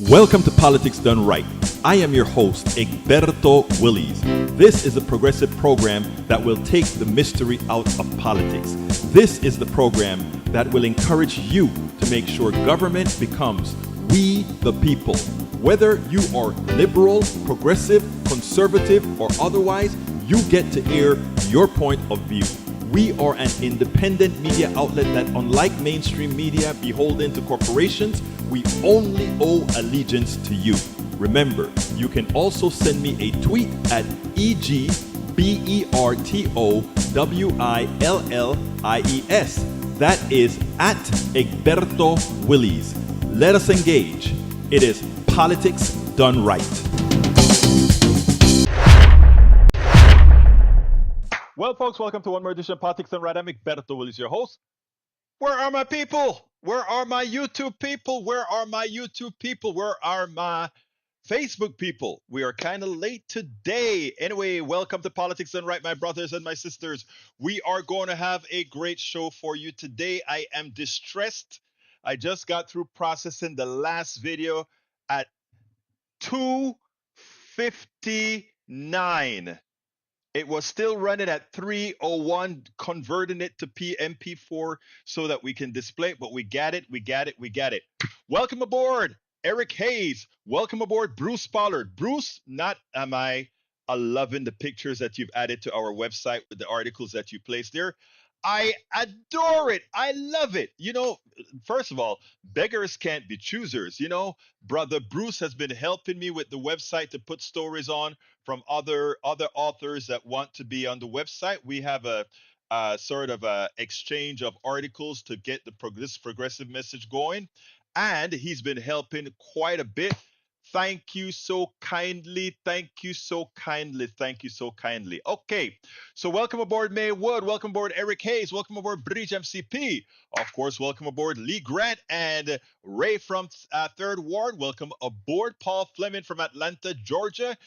Welcome to Politics Done Right. I am your host, Egberto Willies. This is a progressive program that will take the mystery out of politics. This is the program that will encourage you to make sure government becomes we the people. Whether you are liberal, progressive, conservative, or otherwise, you get to air your point of view. We are an independent media outlet that, unlike mainstream media beholden to corporations, we only owe allegiance to you. Remember, you can also send me a tweet at EGBERTOWILLIES. That is at Egberto Willies. Let us engage. It is Politics Done Right. Well, folks, welcome to one more edition of Politics Done Right. I'm Egberto Willies, your host. Where are my people? Where are my YouTube people? Where are my YouTube people? Where are my Facebook people? We are kind of late today. Anyway, welcome to Politics Done Right, my brothers and my sisters. We are going to have a great show for you today. I am distressed. I just got through processing the last video at 2:59. It was still running at 3:01, converting it to MP4 so that we can display it, but we got it. Welcome aboard, Eric Hayes. Welcome aboard, Bruce Pollard. Bruce, not am I loving the pictures that you've added to our website with the articles that you placed there. I adore it. I love it. You know, first of all, beggars can't be choosers. You know, brother Bruce has been helping me with the website to put stories on from other authors that want to be on the website. We have a sort of a exchange of articles to get this progressive message going, and he's been helping quite a bit. Thank you so kindly. Thank you so kindly. Thank you so kindly. Okay, so welcome aboard May Wood. Welcome aboard Eric Hayes. Welcome aboard Bridge MCP. Of course, welcome aboard Lee Grant and Ray from 3rd Ward. Welcome aboard Paul Fleming from Atlanta, Georgia.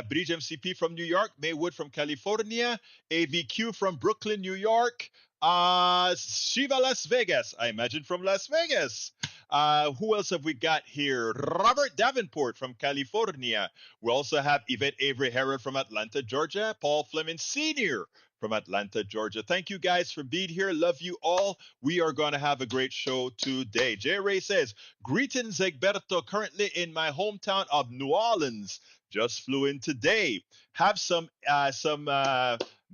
Bridge MCP from New York. May Wood from California. AVQ from Brooklyn, New York. Shiva Las Vegas, I imagine from Las Vegas. Who else have we got here? Robert Davenport from California. We also have Yvette Avery Herod from Atlanta, Georgia. Paul Fleming Sr. from Atlanta, Georgia. Thank you guys for being here. Love you all. We are going to have a great show today. J. Ray says, greetings, Egberto. Currently in my hometown of New Orleans. Just flew in today. Have some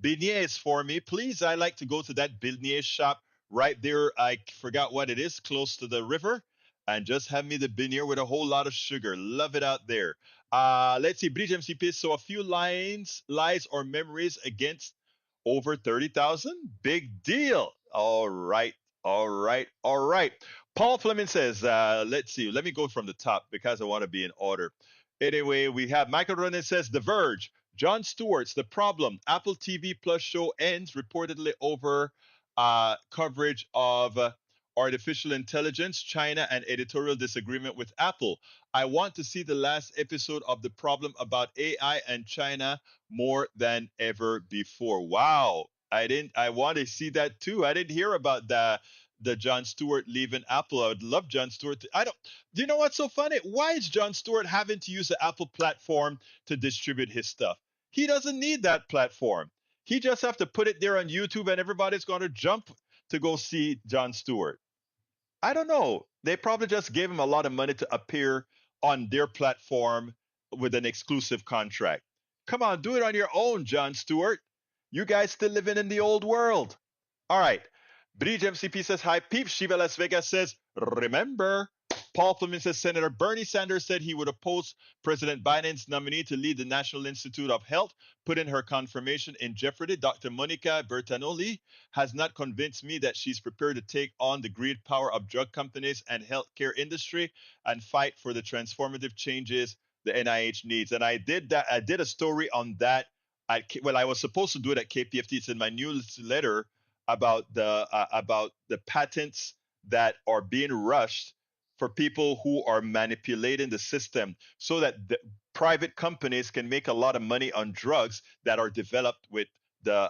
beignets for me, please. I like to go to that beignet shop right there. I forgot what it is, close to the river. And just have me the beignet with a whole lot of sugar. Love it out there. Let's see, Bridge MCP. So a few lies or memories against over 30,000. Big deal. All right. Paul Fleming says, let's see. Let me go from the top because I want to be in order. Anyway, we have Michael Ronan says, The Verge. Jon Stewart's The Problem. Apple TV Plus show ends reportedly over coverage of artificial intelligence, China, and editorial disagreement with Apple. I want to see the last episode of The Problem about AI and China more than ever before. Wow. I want to see that too. I didn't hear about the Jon Stewart leaving Apple. I would love Jon Stewart. Do you know what's so funny? Why is Jon Stewart having to use the Apple platform to distribute his stuff? He doesn't need that platform. He just have to put it there on YouTube and everybody's going to jump to go see Jon Stewart. I don't know. They probably just gave him a lot of money to appear on their platform with an exclusive contract. Come on, do it on your own, Jon Stewart. You guys still living in the old world. All right. Bridge MCP says, hi, peeps. Shiva Las Vegas says, remember. Paul Fleming says, Senator Bernie Sanders said he would oppose President Biden's nominee to lead the National Institute of Health, putting her confirmation in jeopardy. Dr. Monica Bertagnolli has not convinced me that she's prepared to take on the greed power of drug companies and healthcare industry and fight for the transformative changes the NIH needs. And I did that. I did a story on that. I was supposed to do it at KPFT. It's in my newsletter about the patents that are being rushed for people who are manipulating the system so that the private companies can make a lot of money on drugs that are developed with the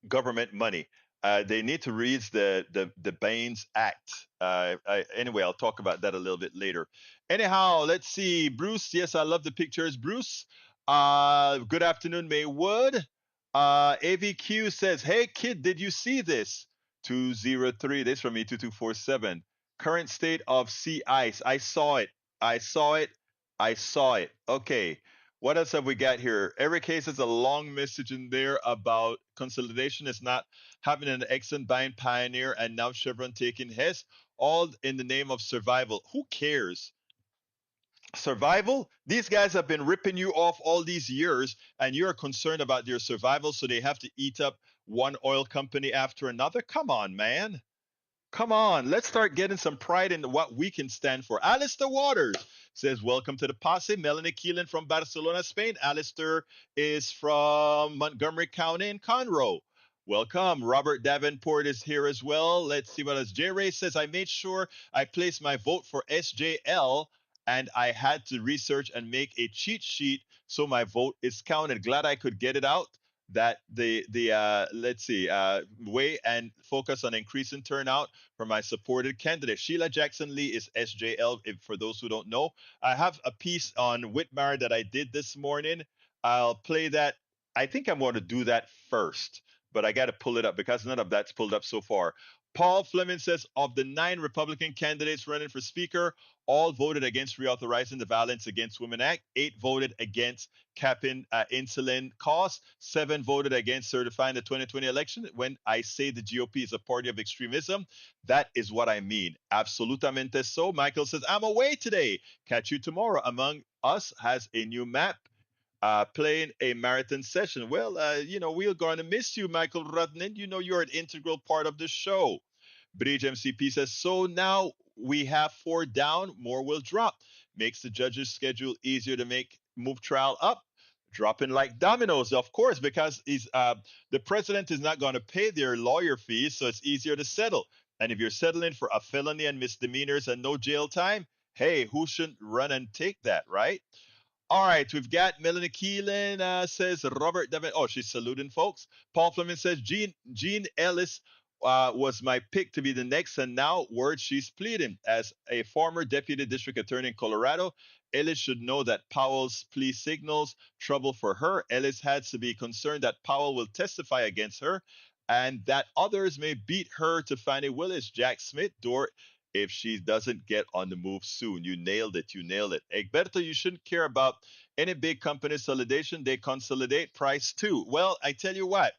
government money. They need to read the Baines Act. Anyway, I'll talk about that a little bit later. Anyhow, let's see. Bruce, yes, I love the pictures. Bruce, good afternoon, Maywood. AVQ says, "Hey kid, did you see this?" 203. This from me 2247. Current state of sea ice. I saw it. I saw it. I saw it. Okay. What else have we got here? Every case has a long message in there about consolidation is not having an Exxon buying Pioneer and now Chevron taking Hess, all in the name of survival. Who cares? Survival? These guys have been ripping you off all these years, and you're concerned about their survival, so they have to eat up one oil company after another? Come on, man. Come on, let's start getting some pride in what we can stand for. Alistair Waters says, "Welcome to the posse." Melanie Keelan from Barcelona, Spain. Alistair is from Montgomery County in Conroe. Welcome. Robert Davenport is here as well. Let's see what else. J Ray says, "I made sure I placed my vote for SJL and I had to research and make a cheat sheet so my vote is counted. Glad I could get it out that the let's see way and focus on increasing turnout for my supported candidate. Sheila Jackson Lee is SJL. If, for those who don't know, I have a piece on Whitmire that I did this morning. I'll play that. I think I'm going to do that first, but I got to pull it up because none of that's pulled up so far. Paul Fleming says, of the 9 Republican candidates running for Speaker, all voted against reauthorizing the Violence Against Women Act. 8 voted against capping insulin costs. 7 voted against certifying the 2020 election. When I say the GOP is a party of extremism, that is what I mean. Absolutamente so. Michael says, "I'm away today. Catch you tomorrow." Among Us has a new map. Playing a marathon session. Well, we're going to miss you, Michael Rudnin. You know, you're an integral part of the show. Bridge MCP says, "So now we have 4 down, more will drop. Makes the judge's schedule easier to move trial up. Dropping like dominoes, of course, because the president is not going to pay their lawyer fees, so it's easier to settle. And if you're settling for a felony and misdemeanors and no jail time, hey, who shouldn't run and take that, right?" All right, we've got Melanie Keelan says Robert Devin. Oh, she's saluting folks. Paul Fleming says Gene Ellis was my pick to be the next, and now word she's pleading. As a former deputy district attorney in Colorado, Ellis should know that Powell's plea signals trouble for her. Ellis had to be concerned that Powell will testify against her and that others may beat her to Fannie Willis, Jack Smith, Door if she doesn't get on the move soon. You nailed it. You nailed it. Egberto, you shouldn't care about any big company consolidation. They consolidate price too. Well, I tell you what.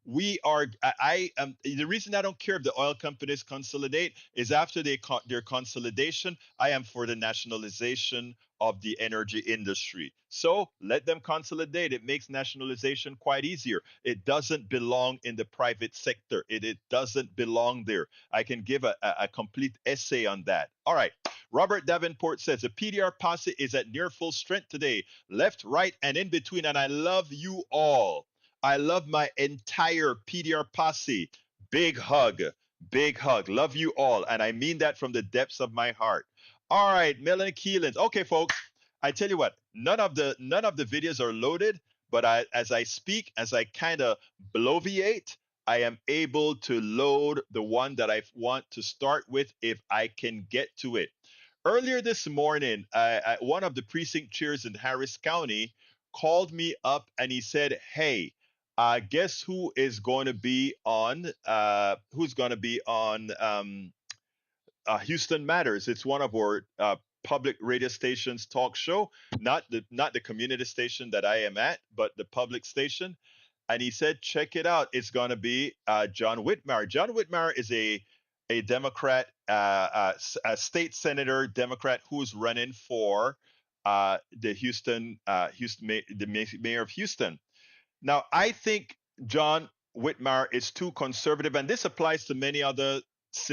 We are. I am. The reason I don't care if the oil companies consolidate is after their consolidation. I am for the nationalization of the energy industry. So let them consolidate. It makes nationalization quite easier. It doesn't belong in the private sector. It doesn't belong there. I can give a complete essay on that. All right. Robert Davenport says the PDR posse is at near full strength today, left, right, and in between. And I love you all. I love my entire PDR posse. Big hug. Big hug. Love you all. And I mean that from the depths of my heart. All right, Melanie Keelans. Okay, folks. I tell you what, none of the videos are loaded, but as I speak, as I kind of bloviate, I am able to load the one that I want to start with if I can get to it. Earlier this morning, one of the precinct chairs in Harris County called me up and he said, "Hey, guess who is going to be on? Who's going to be on Houston Matters? It's one of our public radio stations talk show, not the community station that I am at, but the public station." And he said, "Check it out. It's going to be John Whitmire." John Whitmire is a Democrat, a state senator Democrat who's running for the mayor of Houston. Now, I think John Whitmire is too conservative, and this applies to many other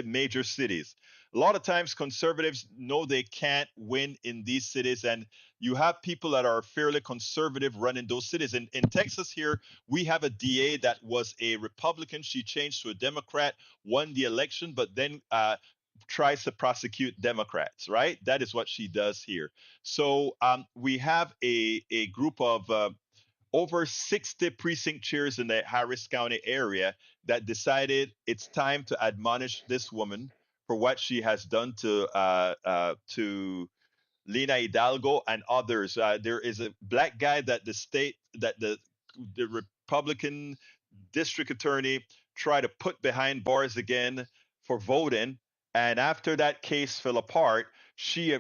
major cities. A lot of times, conservatives know they can't win in these cities, and you have people that are fairly conservative running those cities. In Texas, here, we have a DA that was a Republican. She changed to a Democrat, won the election, but then tries to prosecute Democrats, right? That is what she does here. So we have a group of over 60 precinct chairs in the Harris County area that decided it's time to admonish this woman for what she has done to Lina Hidalgo and others. There is a black guy that the Republican district attorney tried to put behind bars again for voting. And after that case fell apart, she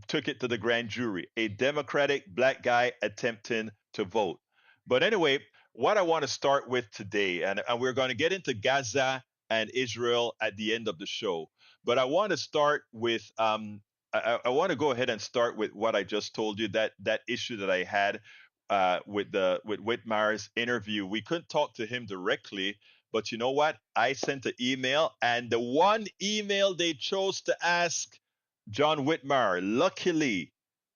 took it to the grand jury. A Democratic black guy attempting to vote. But anyway, what I want to start with today, and we're going to get into Gaza and Israel at the end of the show. But I want to start with I want to go ahead and start with what I just told you, that issue that I had with Whitmire's interview. We couldn't talk to him directly, but you know what? I sent an email, and the one email they chose to ask John Whitmire, luckily,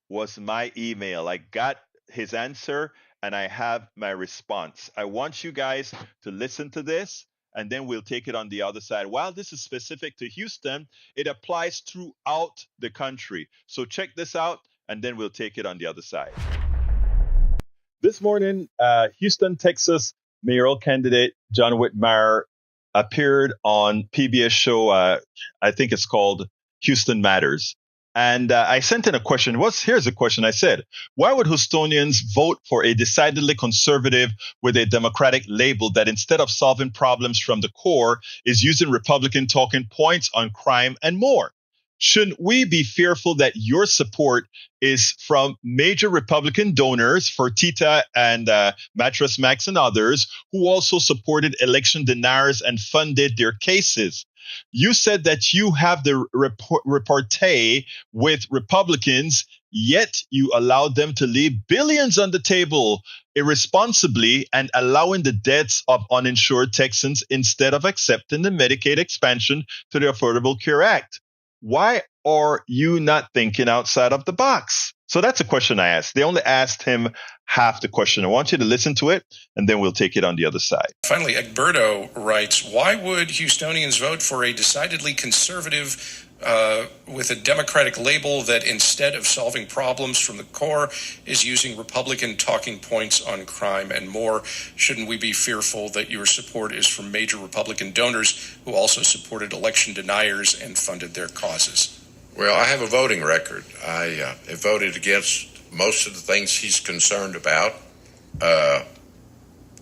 was my email. I got his answer and I have my response. I want you guys to listen to this, and then we'll take it on the other side. While this is specific to Houston, it applies throughout the country. So check this out, and then we'll take it on the other side. This morning, Houston, Texas mayoral candidate John Whitmire appeared on PBS show. I think it's called Houston Matters. And I sent in a question. Here's a question. I said, why would Houstonians vote for a decidedly conservative with a Democratic label that instead of solving problems from the core is using Republican talking points on crime and more? Shouldn't we be fearful that your support is from major Republican donors, Fertitta and Mattress Max and others, who also supported election deniers and funded their cases? You said that you have the repartee with Republicans, yet you allowed them to leave billions on the table irresponsibly and allowing the deaths of uninsured Texans instead of accepting the Medicaid expansion to the Affordable Care Act. Why are you not thinking outside of the box? So that's a question I asked. They only asked him half the question. I want you to listen to it, and then we'll take it on the other side. Finally, Egberto writes, why would Houstonians vote for a decidedly conservative with a Democratic label that instead of solving problems from the core is using Republican talking points on crime and more? Shouldn't we be fearful that your support is from major Republican donors who also supported election deniers and funded their causes? Well, I have a voting record. I have voted against most of the things he's concerned about.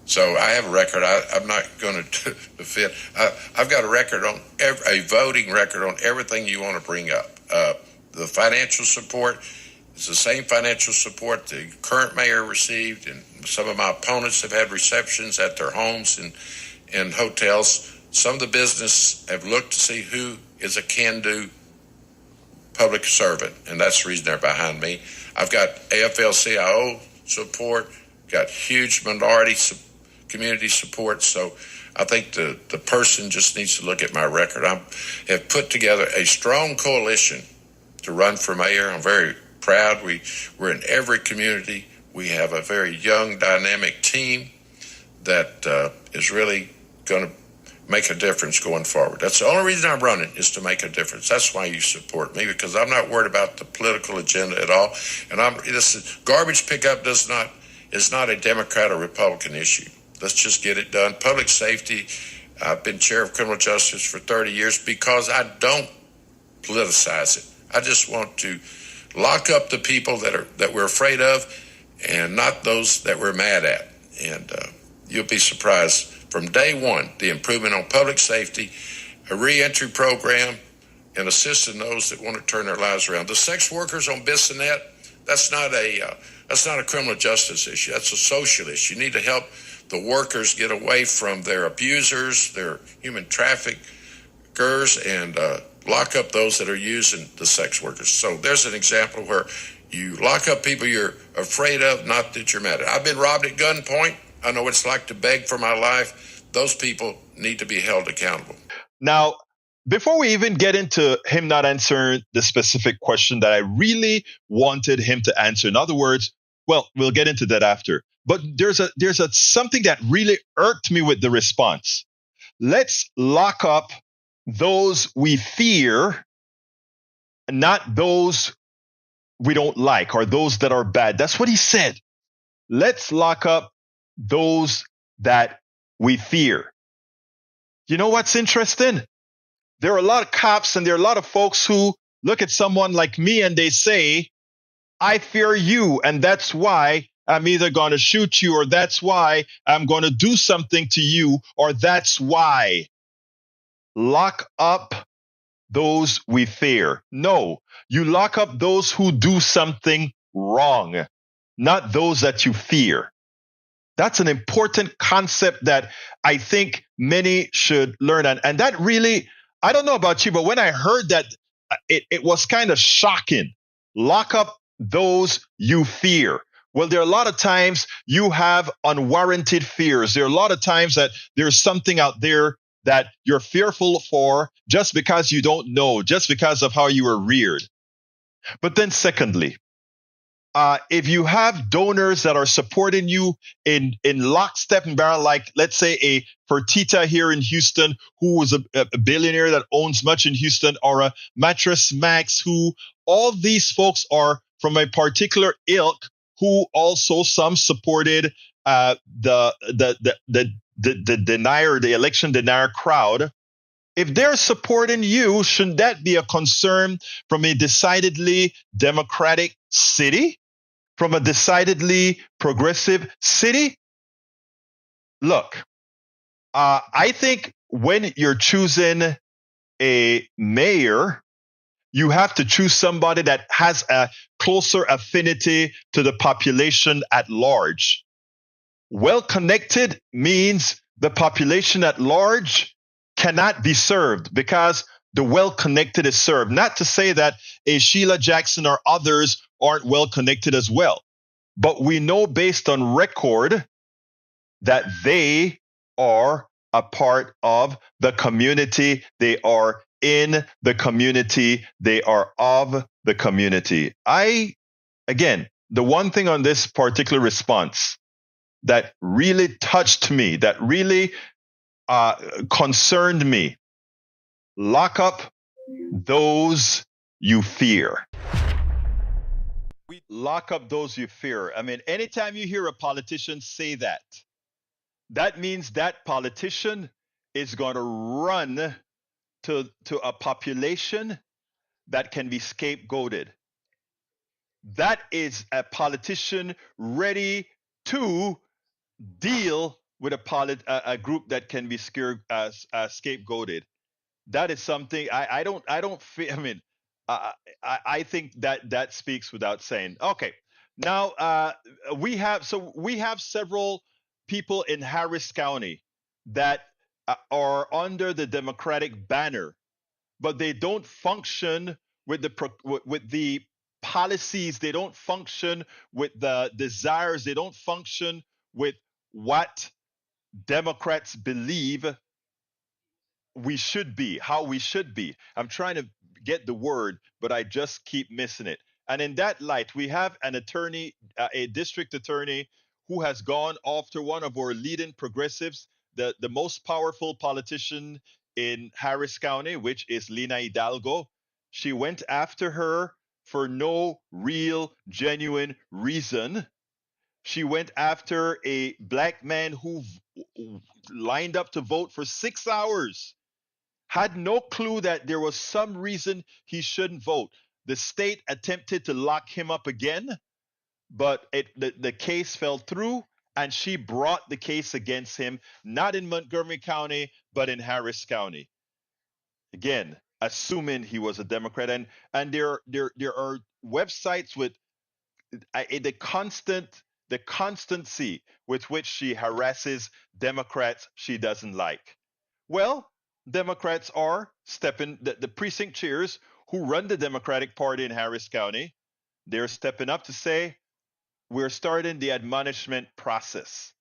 So I have a record. I'm not going to defend. I've got a record on a voting record on everything you want to bring up. The financial support is the same financial support the current mayor received, and some of my opponents have had receptions at their homes and hotels. Some of the business have looked to see who is a can-do public servant, and that's the reason they're behind me. I've got AFL-CIO support, got huge minority community support, so I think the person just needs to look at my record. I have put together a strong coalition to run for mayor. I'm very proud. We're in every community. We have a very young, dynamic team that is really going to make a difference going forward. That's the only reason I'm running, is to make a difference. That's why you support me, because I'm not worried about the political agenda at all. And garbage pickup is not a Democrat or Republican issue. Let's just get it done. Public safety, I've been chair of criminal justice for 30 years because I don't politicize it. I just want to lock up the people that we're afraid of and not those that we're mad at. And you'll be surprised. From day one, the improvement on public safety, a reentry program, and assisting those that want to turn their lives around. The sex workers on Bissonnette, that's not a criminal justice issue. That's a social issue. You need to help the workers get away from their abusers, their human traffickers, and lock up those that are using the sex workers. So there's an example where you lock up people you're afraid of, not that you're mad at. I've been robbed at gunpoint. I know what it's like to beg for my life. Those people need to be held accountable. Now, before we even get into him not answering the specific question that I really wanted him to answer, in other words, well, we'll get into that after. But there's something that really irked me with the response. Let's lock up those we fear, not those we don't like or those that are bad. That's what he said. let's lock up those that we fear. You know what's interesting? There are a lot of cops and there are a lot of folks who look at someone like me and they say, I fear you, and that's why I'm either going to shoot you, or that's why I'm going to do something to you, or that's why. Lock up those we fear. No, you lock up those who do something wrong, not those that you fear. That's an important concept that I think many should learn. And that really, I don't know about you, but when I heard that, it was kind of shocking. Lock up those you fear. Well, there are a lot of times you have unwarranted fears. There are a lot of times that there's something out there that you're fearful for just because you don't know, just because of how you were reared. But then secondly, if you have donors that are supporting you in lockstep and barrel, like let's say a Fertitta here in Houston, who was a billionaire that owns much in Houston, or a Mattress Max, who all these folks are from a particular ilk, who also some supported the denier, the election denier crowd. If they're supporting you, shouldn't that be a concern from a decidedly democratic city? From a decidedly progressive city? Look, I think when you're choosing a mayor, you have to choose somebody that has a closer affinity to the population at large. Well connected means the population at large cannot be served because the well connected is served. Not to say that a Sheila Jackson or others aren't well connected as well, but we know based on record that they are a part of the community. They are in the community. They are of the community. Again, the one thing on this particular response that really touched me, that really concerned me, lock up those you fear. Lock up those you fear. I mean, anytime you hear a politician say that, that means that politician is going to run to a population that can be scapegoated. That is a politician ready to deal with a group that can be scapegoated. That is something I don't feel. I mean, I think that speaks without saying. Okay, now we have several people in Harris County that are under the Democratic banner, but they don't function with the policies. They don't function with the desires. They don't function with what Democrats believe we should be, how we should be. I'm trying to get the word, but I just keep missing it. And in that light, we have an attorney, a district attorney, who has gone after one of our leading progressives, the most powerful politician in Harris County, which is Lina Hidalgo. She went after her for no real, genuine reason. She went after a black man who lined up to vote for 6 hours, had no clue that there was some reason he shouldn't vote. The state attempted to lock him up again, but the case fell through, and she brought the case against him, not in Montgomery County, but in Harris County. Again, assuming he was a Democrat. And there are websites with the constancy with which she harasses Democrats she doesn't like. Well, Democrats are stepping, the precinct chairs who run the Democratic Party in Harris County, they're stepping up to say, we're starting the admonishment process.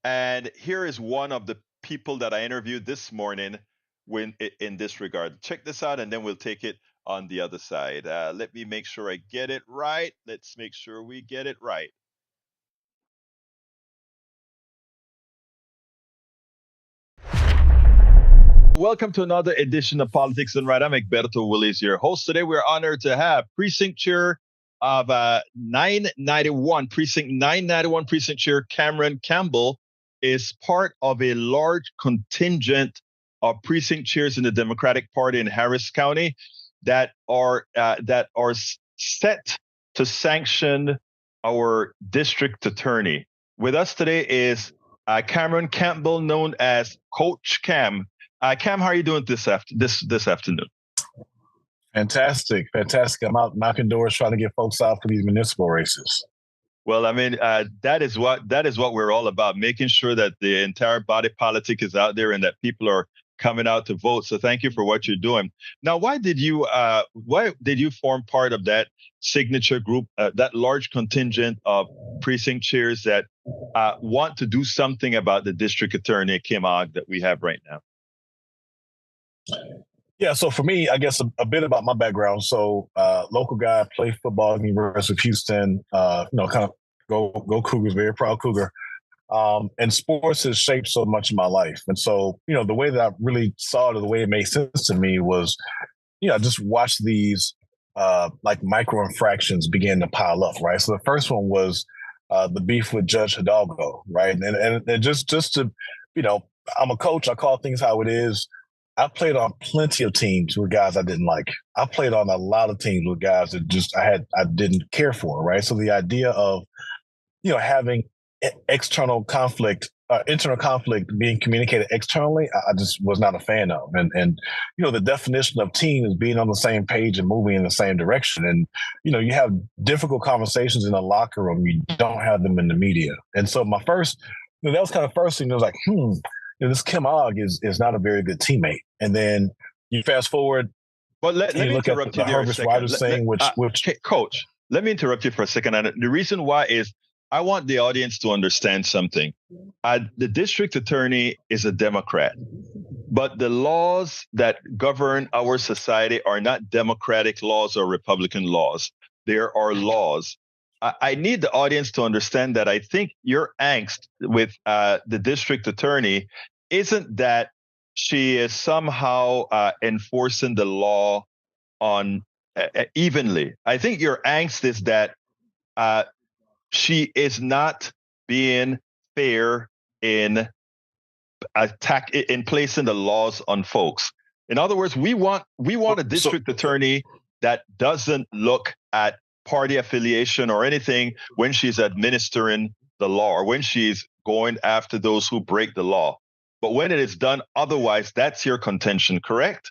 And here is one of the people that I interviewed this morning in this regard. Check this out, and then we'll take it on the other side. Let me make sure I get it right. Let's make sure we get it right. Welcome to another edition of Politics and Right. I'm Egberto Willies, your host. Today we're honored to have Precinct Chair of 991 precinct 991 precinct chair Cameron Campbell is part of a large contingent of precinct chairs in the Democratic Party in Harris County that are set to sanction our district attorney. With us today is Cameron Campbell, known as Coach Cam. Cam, how are you doing this afternoon? Fantastic. I'm out knocking doors trying to get folks out for these municipal races. Well, I mean, that is what we're all about, making sure that the entire body politic is out there and that people are coming out to vote. So thank you for what you're doing. Now, why did you form part of that signature group, that large contingent of precinct chairs that want to do something about the district attorney, Kim Ogg, that we have right now? Yeah, so for me, I guess a bit about my background. So local guy, played football at the University of Houston, kind of go Cougars, very proud Cougar. And sports has shaped so much of my life. And so, the way that I really saw it, or the way it made sense to me was, I just watched these like micro infractions begin to pile up, right? So the first one was the beef with Judge Hidalgo, right? And just to, I'm a coach, I call things how it is. I played on plenty of teams with guys I didn't like. I played on a lot of teams with guys that I didn't care for, right? So the idea of, having internal conflict being communicated externally, I just was not a fan of. And the definition of team is being on the same page and moving in the same direction. And, you have difficult conversations in the locker room. You don't have them in the media. And so my first, that was kind of first thing. I was like, this Kim Ogg is not a very good teammate. And then you fast forward. Well, let me interrupt you there a second. Coach, let me interrupt you for a second. And the reason why is I want the audience to understand something. The district attorney is a Democrat, but the laws that govern our society are not Democratic laws or Republican laws. There are laws. I need the audience to understand that I think your angst with the district attorney isn't that she is somehow enforcing the law on evenly. I think your angst is that she is not being fair in placing the laws on folks. In other words, we want a district attorney that doesn't look at party affiliation or anything when she's administering the law or when she's going after those who break the law. But when it is done otherwise, that's your contention, correct?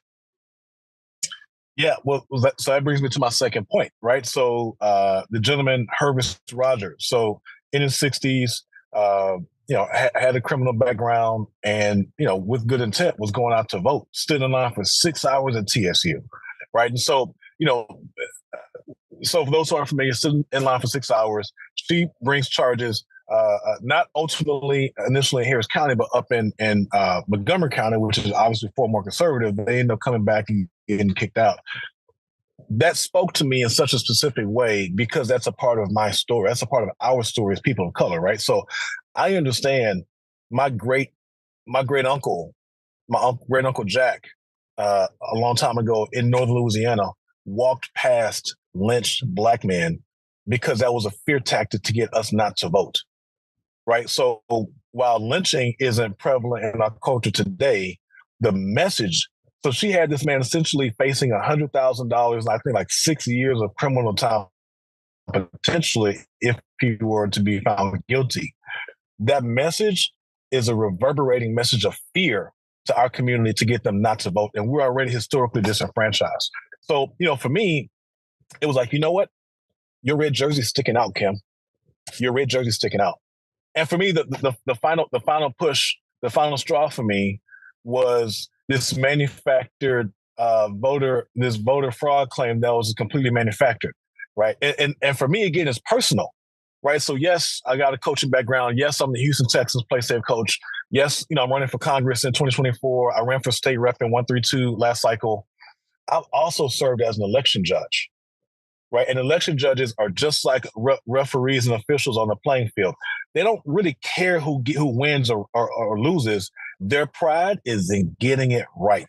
Yeah, well, so that brings me to my second point, right? So the gentleman, Herbert Rogers, so in his 60s, had a criminal background and, with good intent was going out to vote, stood in line for 6 hours at TSU, right? And so, so for those who aren't familiar, sitting in line for 6 hours, she brings charges, not ultimately initially in Harris County, but up in Montgomery County, which is obviously far more conservative. They end up coming back and getting kicked out. That spoke to me in such a specific way because that's a part of my story. That's a part of our story as people of color, right? So I understand my great uncle Jack, a long time ago in northern Louisiana, walked past lynched black men because that was a fear tactic to get us not to vote, right? So while lynching isn't prevalent in our culture today, the message, so she had this man essentially facing $100,000, I think like 6 years of criminal time, potentially, if he were to be found guilty. That message is a reverberating message of fear to our community to get them not to vote. And we're already historically disenfranchised. So, for me, it was like, you know what? Your red jersey's sticking out, Kim. Your red jersey's sticking out. And for me, the final push, the final straw for me was this manufactured voter fraud claim that was completely manufactured, right? And for me, again, it's personal, right? So yes, I got a coaching background. Yes, I'm the Houston Texans play safe coach. Yes, I'm running for Congress in 2024. I ran for state rep in 132 last cycle. I've also served as an election judge, right? And election judges are just like referees and officials on the playing field. They don't really care who wins or loses. Their pride is in getting it right.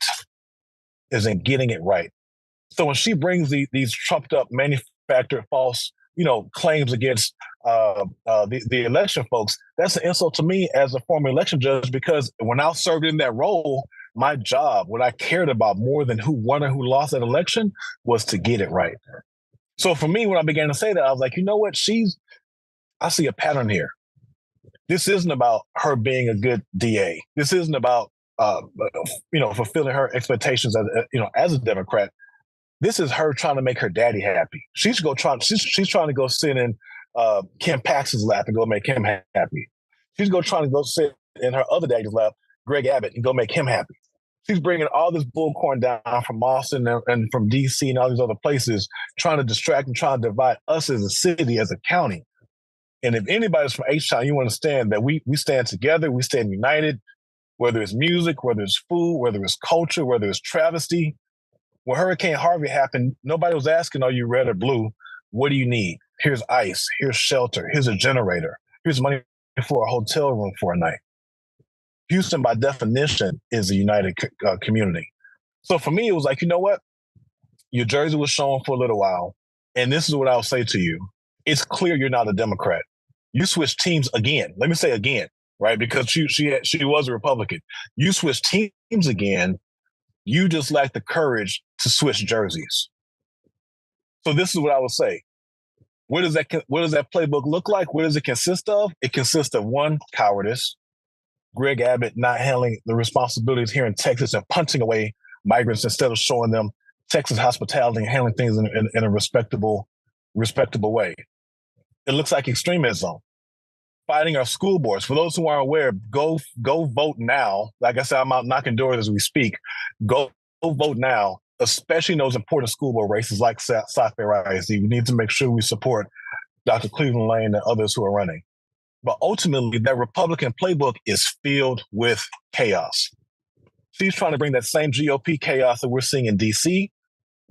So when she brings these trumped up factored false, claims against the election folks. That's an insult to me as a former election judge, because when I served in that role, my job, what I cared about more than who won or who lost that election, was to get it right. So for me, when I began to say that, I was like, you know what? I see a pattern here. This isn't about her being a good DA. This isn't about, fulfilling her expectations as a Democrat. This is her trying to make her daddy happy. She's trying to go sit in Kim Paxton's lap and go make him happy. She's trying to go sit in her other daddy's lap, Greg Abbott, and go make him happy. She's bringing all this bullcorn down from Austin and from D.C. and all these other places, trying to distract and trying to divide us as a city, as a county. And if anybody's from H-Town, you understand that we stand together, we stand united, whether it's music, whether it's food, whether it's culture, whether it's travesty. When Hurricane Harvey happened, nobody was asking, are you red or blue? What do you need? Here's ice, here's shelter, here's a generator, here's money for a hotel room for a night. Houston, by definition, is a united community. So for me, it was like, you know what? Your jersey was shown for a little while. And this is what I'll say to you. It's clear you're not a Democrat. You switched teams again. Let me say again, right? Because she was a Republican. You switched teams again. You just lack the courage to switch jerseys. So this is what I would say. What does that playbook look like? What does it consist of? It consists of, one, cowardice. Greg Abbott not handling the responsibilities here in Texas and punching away migrants instead of showing them Texas hospitality and handling things in a respectable way. It looks like extremism. Fighting our school boards. For those who aren't aware, go vote now. Like I said, I'm out knocking doors as we speak. Go vote now, especially in those important school board races like South Bay ISD. We need to make sure we support Dr. Cleveland Lane and others who are running. But ultimately, that Republican playbook is filled with chaos. She's trying to bring that same GOP chaos that we're seeing in D.C.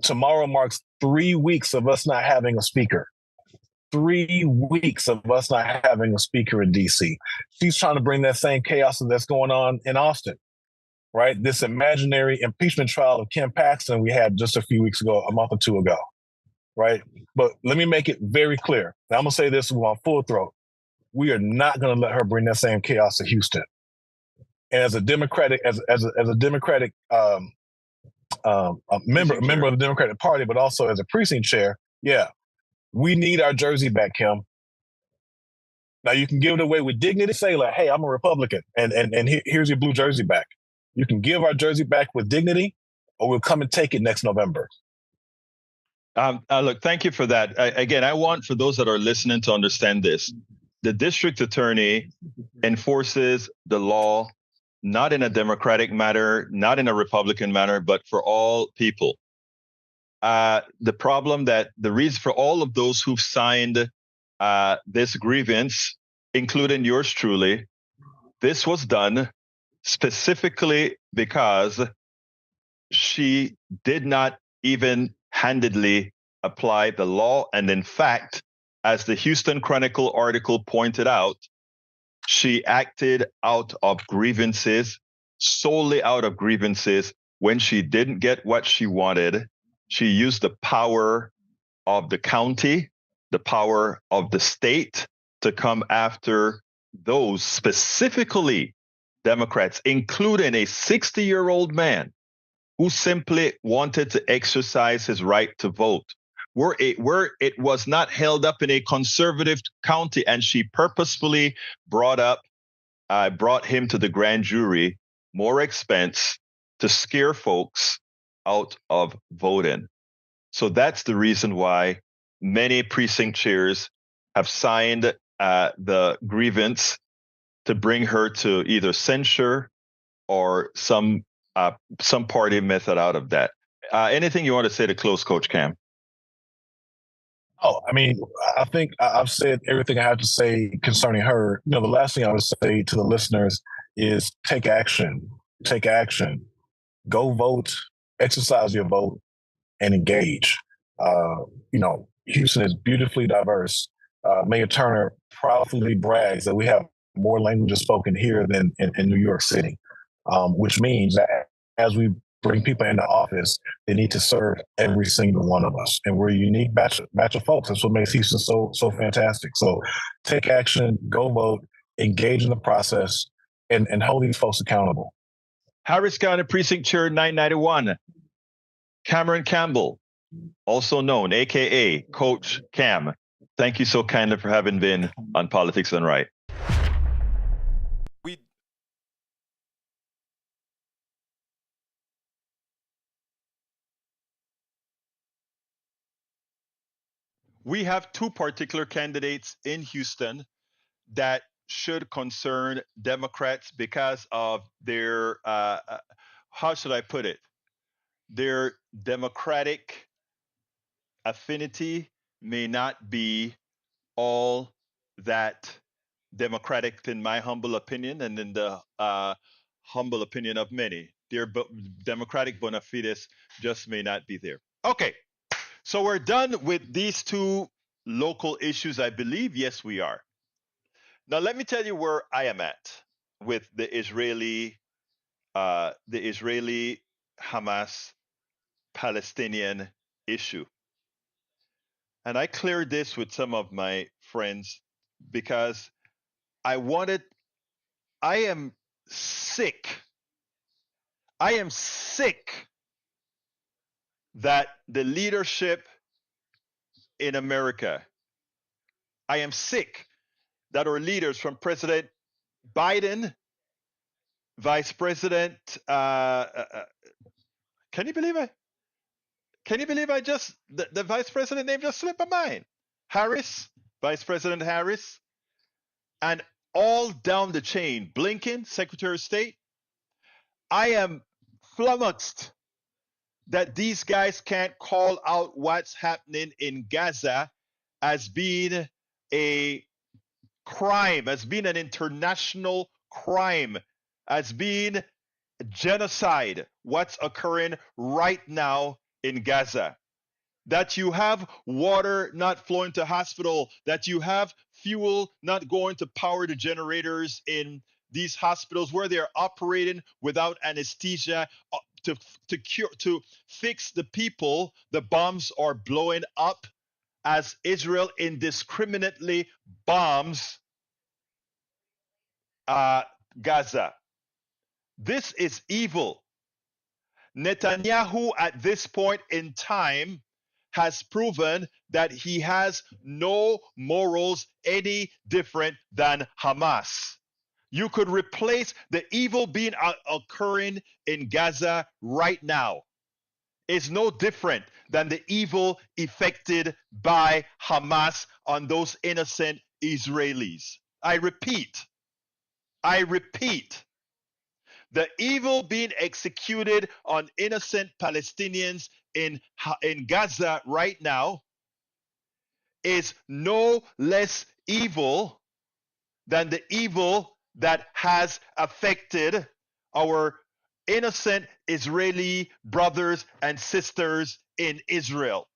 Tomorrow marks 3 weeks of us not having a speaker. 3 weeks of us not having a speaker in D.C. She's trying to bring that same chaos that's going on in Austin, right? This imaginary impeachment trial of Kim Paxton we had just a few weeks ago, a month or two ago, right? But let me make it very clear. Now, I'm going to say this on full throat. We are not going to let her bring that same chaos to Houston. And as a Democratic, a Democratic member of the Democratic Party, but also as a precinct chair, yeah, we need our jersey back, Kim. Now you can give it away with dignity. Say like, "Hey, I'm a Republican, and here's your blue jersey back." You can give our jersey back with dignity, or we'll come and take it next November. Look, thank you for that. Again, I want for those that are listening to understand this. The district attorney enforces the law, not in a Democratic manner, not in a Republican manner, but for all people. The reason for all of those who've signed this grievance, including yours truly, this was done specifically because she did not even-handedly apply the law. And in fact, as the Houston Chronicle article pointed out, she acted out of grievances, solely out of grievances. When she didn't get what she wanted, she used the power of the county, the power of the state to come after those, specifically Democrats, including a 60-year-old man who simply wanted to exercise his right to vote. Where it was not held up in a conservative county, and she purposefully brought him to the grand jury, more expense to scare folks out of voting. So that's the reason why many precinct chairs have signed the grievance to bring her to either censure or some party method out of that. Anything you want to say to close, Coach Cam? Oh, I mean, I think I've said everything I have to say concerning her. The last thing I would say to the listeners is take action. Take action. Go vote, exercise your vote, and engage. Houston is beautifully diverse. Mayor Turner proudly brags that we have more languages spoken here than in New York City, which means that as we bring people into office, they need to serve every single one of us. And we're a unique batch of folks. That's what makes Houston so fantastic. So take action, go vote, engage in the process, and hold these folks accountable. Harris County Precinct Chair 991, Cameron Campbell, also known, AKA Coach Cam. Thank you so kindly for having been on Politics Done Right. We have two particular candidates in Houston that should concern Democrats because of their, how should I put it? Their Democratic affinity may not be all that Democratic, in my humble opinion, and in the humble opinion of many. Their Democratic bona fides just may not be there. Okay, so we're done with these two local issues, I believe. Yes, we are. Now, let me tell you where I am at with the Israeli Hamas Palestinian issue. And I cleared this with some of my friends because I am sick. I am sick that the leadership in America, I am sick that our leaders, from President Biden, Vice President, can you believe I just, the Vice President name just slipped my mind. Harris, Vice President Harris, and all down the chain, Blinken, Secretary of State. I am flummoxed that these guys can't call out what's happening in Gaza as being a crime, as being an international crime, as being genocide, what's occurring right now in Gaza. That you have water not flowing to hospital, that you have fuel not going to power the generators in these hospitals where they're operating without anesthesia to fix the people. The bombs are blowing up as Israel indiscriminately bombs Gaza. This is evil. Netanyahu at this point in time has proven that he has no morals any different than Hamas. You could replace the evil being occurring in Gaza right now. Is no different than the evil effected by Hamas on those innocent Israelis. I repeat, the evil being executed on innocent Palestinians in Gaza right now is no less evil than the evil that has affected our innocent Israeli brothers and sisters in Israel.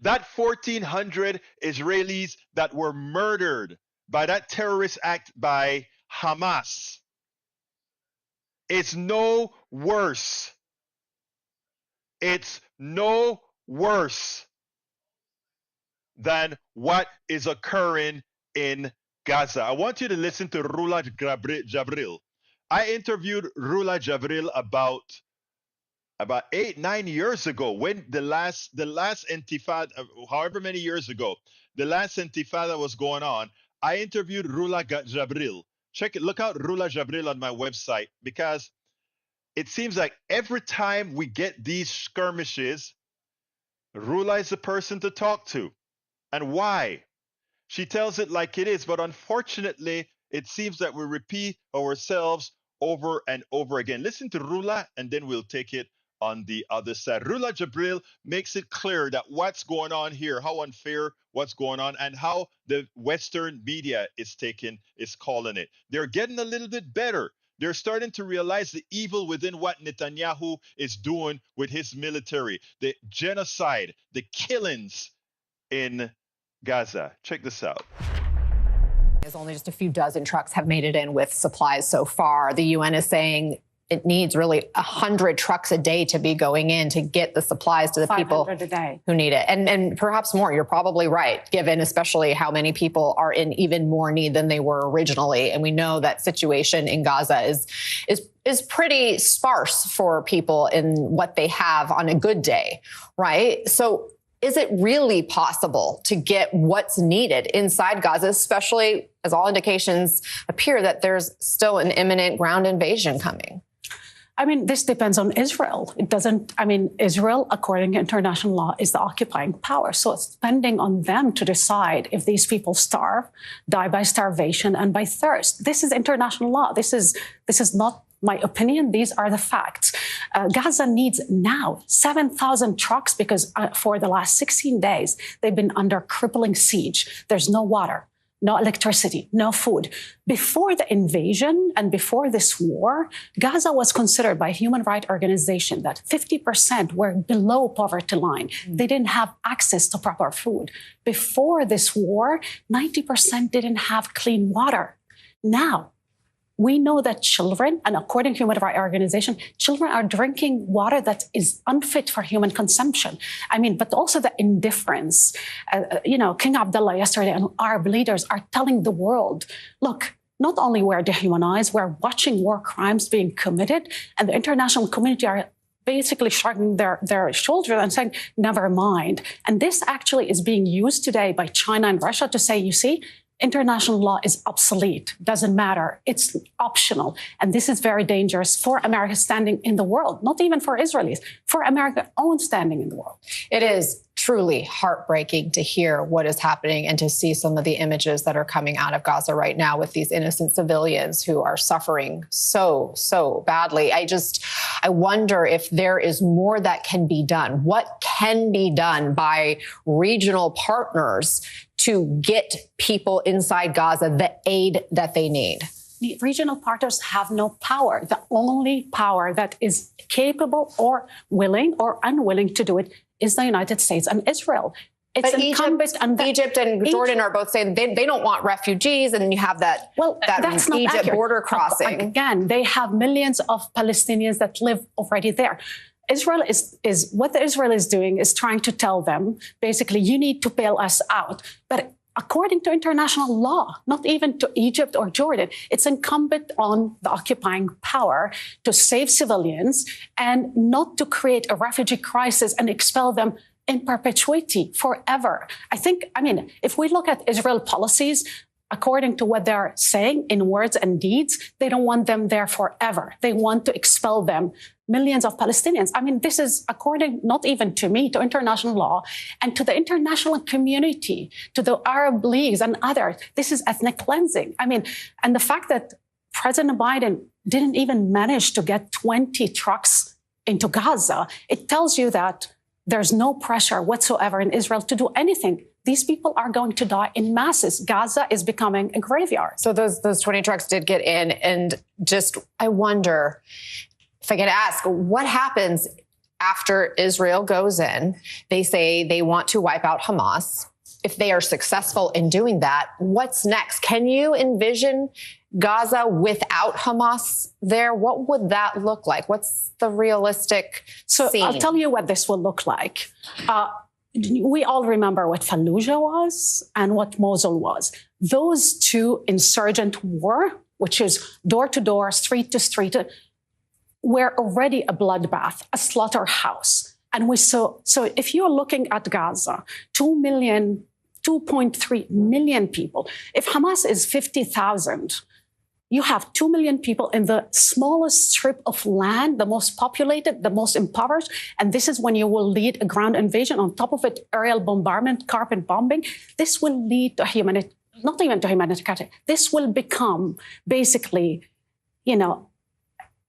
That 1,400 Israelis that were murdered by that terrorist act by Hamas is no worse. It's no worse than what is occurring in Gaza. I want you to listen to Rula Jabril. I interviewed Rula Jabril about 8-9 years ago, when the last intifada, however many years ago, the last intifada was going on. I interviewed Rula Jabril. Check it, look out Rula Jabril on my website, because it seems like every time we get these skirmishes, Rula is the person to talk to. And why? She tells it like it is, but unfortunately, it seems that we repeat ourselves over and over again. Listen to Rula, and then we'll take it on the other side. Rula Jabril makes it clear that what's going on here, how unfair what's going on, and how the Western media is calling it. They're getting a little bit better. They're starting to realize the evil within what Netanyahu is doing with his military, the genocide, the killings in Gaza. Check this out. Only just a few dozen trucks have made it in with supplies so far. The UN is saying it needs really 100 trucks a day to be going in to get the supplies to the people who need it. And perhaps more. You're probably right, given especially how many people are in even more need than they were originally. And we know that situation in Gaza is pretty sparse for people in what they have on a good day, right? So is it really possible to get what's needed inside Gaza, especially as all indications appear that there's still an imminent ground invasion coming? I mean, this depends on Israel. It doesn't, I mean, Israel, according to international law, is the occupying power. So it's depending on them to decide if these people starve, die by starvation and by thirst. This is international law. This is not my opinion. These are the facts. Gaza needs now 7,000 trucks because for the last 16 days, they've been under crippling siege. There's no water, no electricity, no food. Before the invasion and before this war, Gaza was considered by a human rights organization that 50% were below poverty line. They didn't have access to proper food. Before this war, 90% didn't have clean water. Now, we know that children, and according to Human Rights Organization, children are drinking water that is unfit for human consumption. I mean, but also the indifference. King Abdullah yesterday and Arab leaders are telling the world, look, not only we're dehumanized, we're watching war crimes being committed, and the international community are basically shrugging their shoulders and saying, never mind. And this actually is being used today by China and Russia to say, you see, international law is obsolete, doesn't matter, it's optional. And this is very dangerous for America's standing in the world, not even for Israelis, for America's own standing in the world. It is truly heartbreaking to hear what is happening and to see some of the images that are coming out of Gaza right now with these innocent civilians who are suffering so badly. I wonder if there is more that can be done. What can be done by regional partners to get people inside Gaza the aid that they need? The regional partners have no power. The only power that is capable or willing or unwilling to do it is the United States and Israel. It's but Egypt and Jordan are both saying they don't want refugees, and you have that that's not Egypt accurate. border crossing. Again, they have millions of Palestinians that live already there. Israel is what Israel is doing is trying to tell them, basically, you need to bail us out. But according to international law, not even to Egypt or Jordan, it's incumbent on the occupying power to save civilians and not to create a refugee crisis and expel them in perpetuity forever. If we look at Israel policies, according to what they're saying in words and deeds, they don't want them there forever. They want to expel them, millions of Palestinians. I mean, this is according not even to me, to international law and to the international community, to the Arab leagues and others. This is ethnic cleansing. I mean, and the fact that President Biden didn't even manage to get 20 trucks into Gaza, it tells you that there's no pressure whatsoever in Israel to do anything. These people are going to die in masses. Gaza is becoming a graveyard. So those 20 trucks did get in. And I wonder if I could ask, what happens after Israel goes in? They say they want to wipe out Hamas. If they are successful in doing that, what's next? Can you envision Gaza without Hamas there? What would that look like? What's the realistic scene? I'll tell you what this will look like. We all remember what Fallujah was and what Mosul was. Those two insurgent war, which is door to door, street to street, were already a bloodbath, a slaughterhouse. And so if you're looking at Gaza, 2.3 million people, if Hamas is 50,000, you have 2 million people in the smallest strip of land, the most populated, the most impoverished. And this is when you will lead a ground invasion. On top of it, aerial bombardment, carpet bombing. This will lead to not even to humanitarian. This will become basically,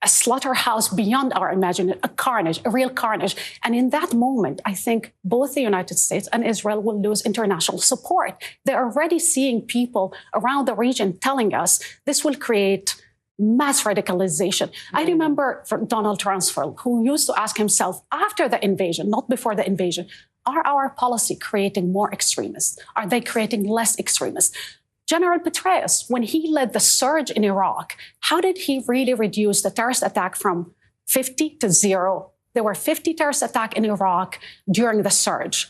a slaughterhouse beyond our imagination, a carnage, a real carnage. And in that moment, I think both the United States and Israel will lose international support. They're already seeing people around the region telling us this will create mass radicalization. I remember from Donald Rumsfeld, who used to ask himself after the invasion, not before the invasion, are our policy creating more extremists? Are they creating less extremists? General Petraeus, when he led the surge in Iraq, how did he really reduce the terrorist attack from 50 to 0? There were 50 terrorist attacks in Iraq during the surge.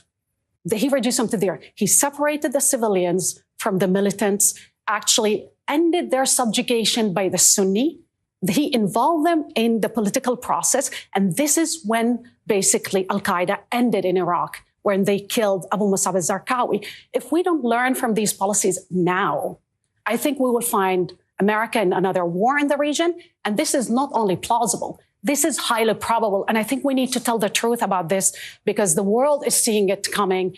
He reduced them to 0. He separated the civilians from the militants, actually ended their subjugation by the Sunni. He involved them in the political process. And this is when basically Al-Qaeda ended in Iraq, when they killed Abu Musab al-Zarqawi. If we don't learn from these policies now, I think we will find America in another war in the region. And this is not only plausible, this is highly probable. And I think we need to tell the truth about this because the world is seeing it coming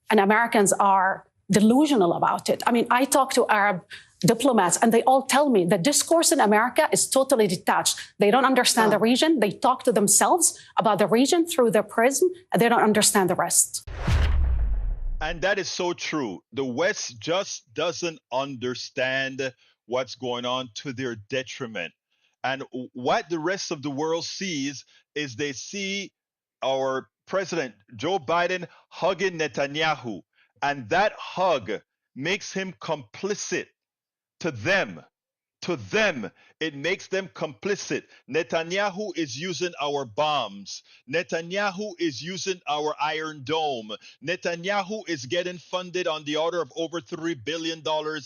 and Americans are delusional about it. I mean, I talk to Arab diplomats and they all tell me the discourse in America is totally detached. They don't understand the region. They talk to themselves about the region through their prism and they don't understand the rest. And that is so true. The West just doesn't understand what's going on to their detriment. And what the rest of the world sees is they see our president, Joe Biden, hugging Netanyahu. And that hug makes him complicit to them. To them, it makes them complicit. Netanyahu is using our bombs. Netanyahu is using our Iron Dome. Netanyahu is getting funded on the order of over $3 billion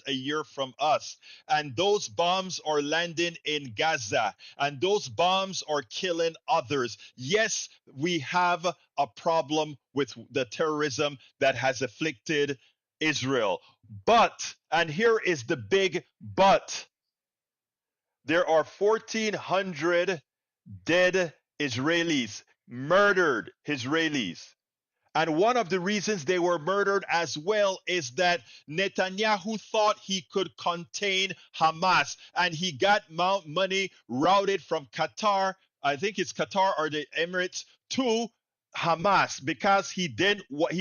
a year from us. And those bombs are landing in Gaza. And those bombs are killing others. Yes, we have a problem with the terrorism that has afflicted Israel. But, and here is the big but, there are 1,400 dead Israelis, murdered Israelis. And one of the reasons they were murdered as well is that Netanyahu thought he could contain Hamas. And he got money routed from Qatar, I think it's Qatar or the Emirates, to Hamas because he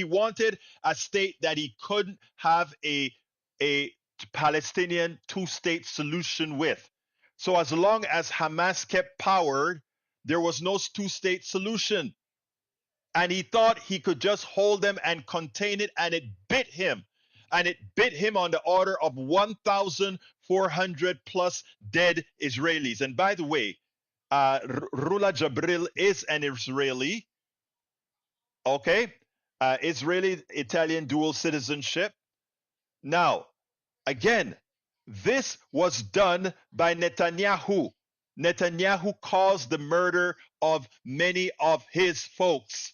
wanted a state that he couldn't have a Palestinian two-state solution with. So as long as Hamas kept power, there was no two-state solution. And he thought he could just hold them and contain it, and it bit him. And it bit him on the order of 1,400 plus dead Israelis. And by the way, Rula Jabril is an Israeli, okay? Israeli-Italian dual citizenship. Now, again, this was done by Netanyahu. Netanyahu caused the murder of many of his folks.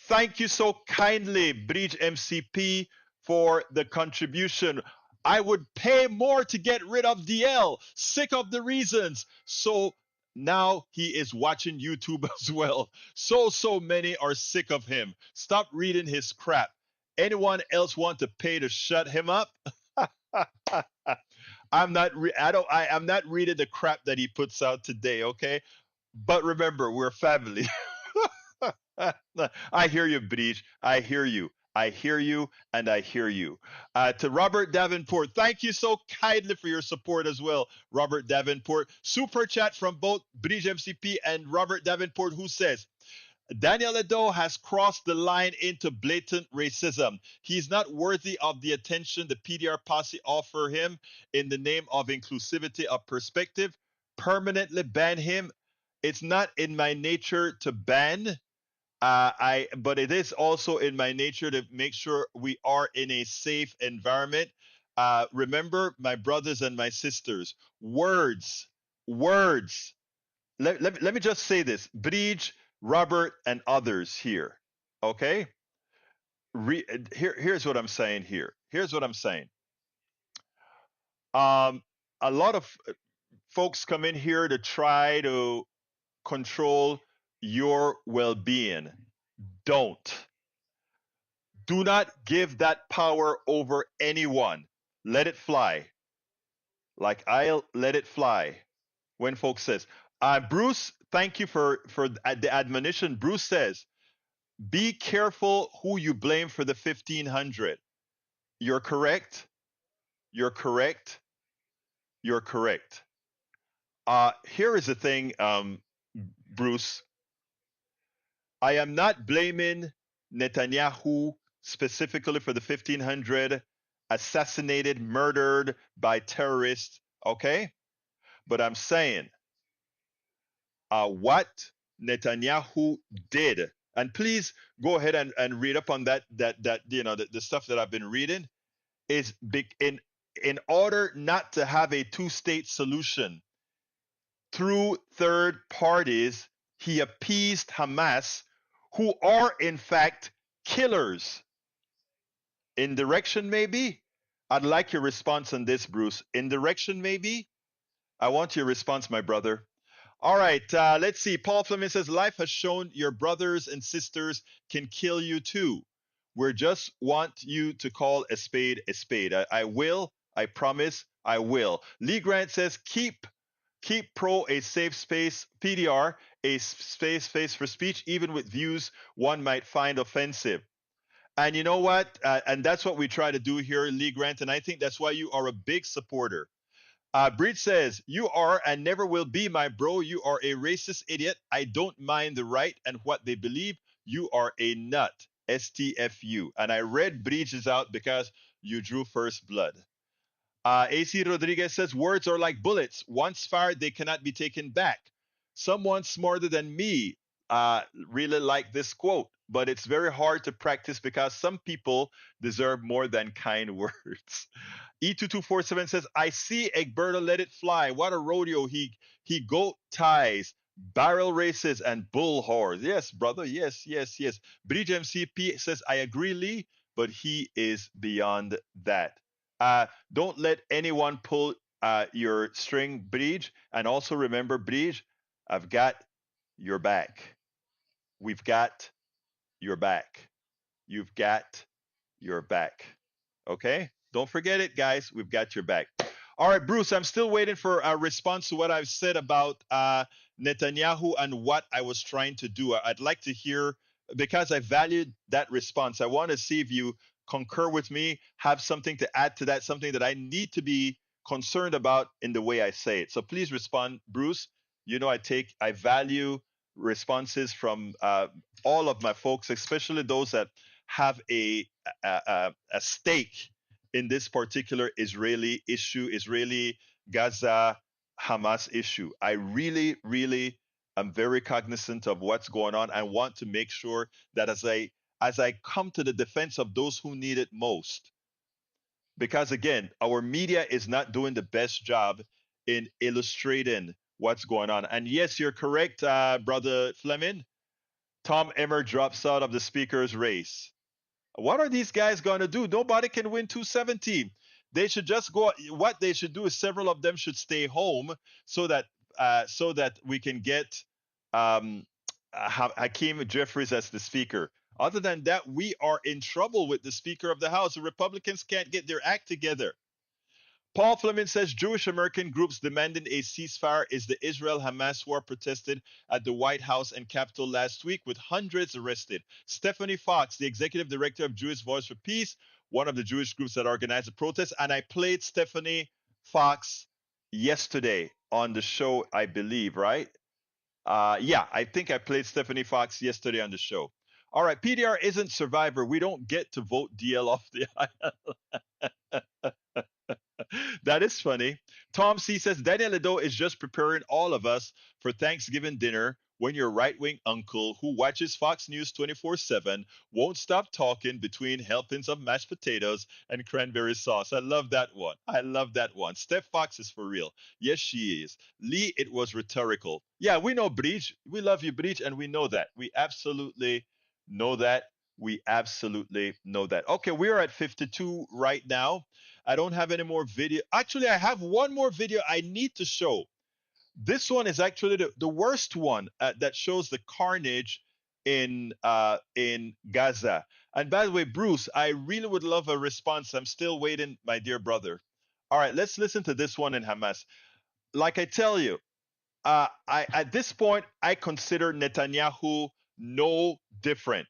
Thank you so kindly, Bridge MCP, for the contribution. I would pay more to get rid of DL. Sick of the reasons. So now he is watching YouTube as well. So many are sick of him. Stop reading his crap. Anyone else want to pay to shut him up? I'm not reading the crap that he puts out today, okay? But remember, we're family. I hear you, Bridge. I hear you. I hear you, and I hear you. To Robert Davenport, thank you so kindly for your support as well, Robert Davenport. Super chat from both Bridge MCP and Robert Davenport, who says, Daniel Edo has crossed the line into blatant racism. He's not worthy of the attention the PDR posse offer him in the name of inclusivity of perspective. Permanently ban him. It's not in my nature to ban. But it is also in my nature to make sure we are in a safe environment. Remember, my brothers and my sisters, words. Let me just say this. Bridge, Robert, and others here, okay? Here's what I'm saying here. Here's what I'm saying. A lot of folks come in here to try to control your well-being. Don't. Do not give that power over anyone. Let it fly. Like I'll let it fly. When folks says, Bruce, thank you for the admonition. Bruce says, be careful who you blame for the 1,500. You're correct. You're correct. You're correct. Here is the thing, Bruce. I am not blaming Netanyahu specifically for the 1,500 assassinated, murdered by terrorists. Okay? But I'm saying what Netanyahu did, and please go ahead and read up on that the stuff that I've been reading is big in order not to have a two-state solution through third parties, he appeased Hamas, who are in fact killers. Indirection, maybe? I'd like your response on this, Bruce. Indirection, maybe? I want your response, my brother. All right, let's see. Paul Fleming says, life has shown your brothers and sisters can kill you too. We just want you to call a spade a spade. I will. I promise. I will. Lee Grant says, keep pro a safe space, PDR, a space for speech, even with views one might find offensive. And you know what? And that's what we try to do here, Lee Grant. And I think that's why you are a big supporter. Breed says, you are and never will be my bro. You are a racist idiot. I don't mind the right and what they believe. You are a nut. STFU. And I read Breed's out because you drew first blood. AC Rodriguez says, words are like bullets. Once fired, they cannot be taken back. Someone smarter than me really like this quote, but it's very hard to practice because some people deserve more than kind words. E2247 says, I see Egberto let it fly. What a rodeo. He goat ties, barrel races, and bull whores. Yes, brother. Yes. Bridge MCP says, I agree, Lee, but he is beyond that. Don't let anyone pull your string, Bridge. And also remember, Bridge, I've got your back. We've got your back. You've got your back. Okay? Don't forget it, guys. We've got your back. All right, Bruce, I'm still waiting for a response to what I've said about Netanyahu and what I was trying to do. I'd like to hear, because I valued that response. I want to see if you concur with me, have something to add to that, something that I need to be concerned about in the way I say it. So please respond, Bruce. You know, I value responses from all of my folks, especially those that have a stake in this particular Israeli issue, Israeli Gaza Hamas issue. I really am very cognizant of what's going on. I want to make sure that as I come to the defense of those who need it most, because again, our media is not doing the best job in illustrating what's going on. And yes, you're correct, Brother Fleming. Tom Emmer drops out of the speaker's race. What are these guys going to do? Nobody can win 217. They should just go. What they should do is several of them should stay home so that we can get Hakeem Jeffries as the speaker. Other than that, we are in trouble with the Speaker of the House. The Republicans can't get their act together. Paul Fleming says Jewish American groups demanding a ceasefire is the Israel-Hamas war protested at the White House and Capitol last week with hundreds arrested. Stephanie Fox, the executive director of Jewish Voice for Peace, one of the Jewish groups that organized the protest, and I played Stephanie Fox yesterday on the show, I believe, right? Yeah, I think I played Stephanie Fox yesterday on the show. All right, PDR isn't Survivor. We don't get to vote DL off the aisle. That is funny. Tom C says Daniel Ledo is just preparing all of us for Thanksgiving dinner when your right-wing uncle who watches Fox News 24/7 won't stop talking between helpings of mashed potatoes and cranberry sauce. I love that one. I love that one. Steph Fox is for real. Yes, she is. Lee, it was rhetorical. Yeah, we know Breach. We love you, Breach, and we know that. We absolutely know that. We absolutely know that. Okay, we're at 52 right now. I don't have any more video. Actually, I have one more video I need to show. This one is actually the worst one that shows the carnage in Gaza. And by the way, Bruce, I really would love a response. I'm still waiting, my dear brother. All right, let's listen to this one in Hamas. Like I tell you, at this point, I consider Netanyahu no different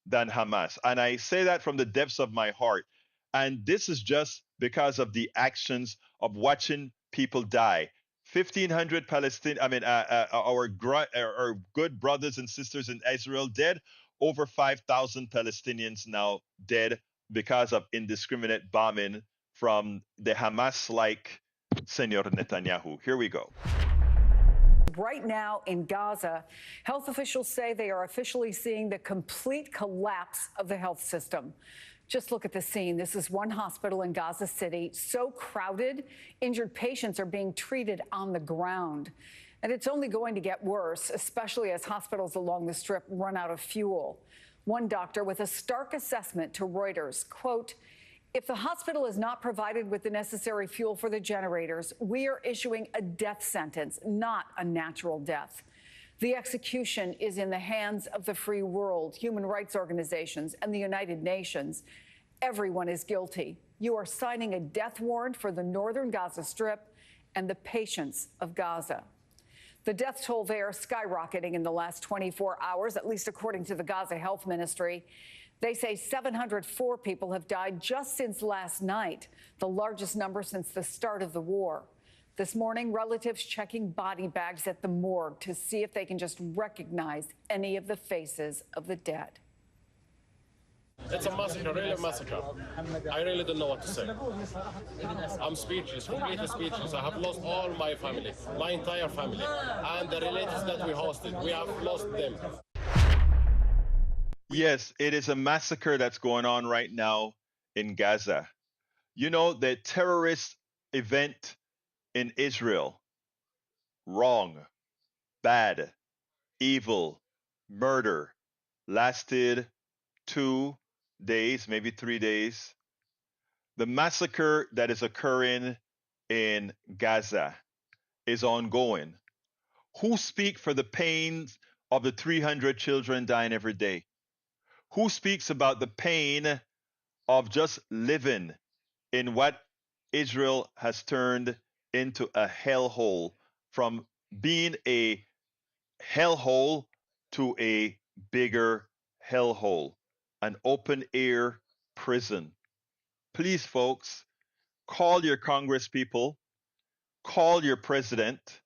than Hamas. And I say that from the depths of my heart. And this is just because of the actions of watching people die. 1,500 Palestinians, our good brothers and sisters in Israel dead, over 5,000 Palestinians now dead because of indiscriminate bombing from the Hamas-like Senor Netanyahu. Here we go. Right now in Gaza, health officials say they are officially seeing the complete collapse of the health system. Just look at the scene. This is one hospital in Gaza City, so crowded, injured patients are being treated on the ground. And it's only going to get worse, especially as hospitals along the Strip run out of fuel. One doctor with a stark assessment to Reuters, quote, "If the hospital is not provided with the necessary fuel for the generators, we are issuing a death sentence, not a natural death. The execution is in the hands of the free world, human rights organizations, and the United Nations. Everyone is guilty. You are signing a death warrant for the northern Gaza Strip and the patients of Gaza." The death toll there skyrocketing in the last 24 hours, at least according to the Gaza Health Ministry. They say 704 people have died just since last night, the largest number since the start of the war. This morning, relatives checking body bags at the morgue to see if they can just recognize any of the faces of the dead. It's a massacre, really a massacre. I really don't know what to say. I'm speechless, completely speechless. I have lost all my family, my entire family, and the relatives that we hosted. We have lost them. Yes, it is a massacre that's going on right now in Gaza. You know, the terrorist event in Israel, wrong, bad, evil, murder, lasted 2 days, maybe 3 days. The massacre that is occurring in Gaza is ongoing. Who speak for the pains of the 300 children dying every day? Who speaks about the pain of just living in what Israel has turned into a hellhole, from being a hellhole to a bigger hellhole, an open air prison? Please, folks, call your Congress people, call your president,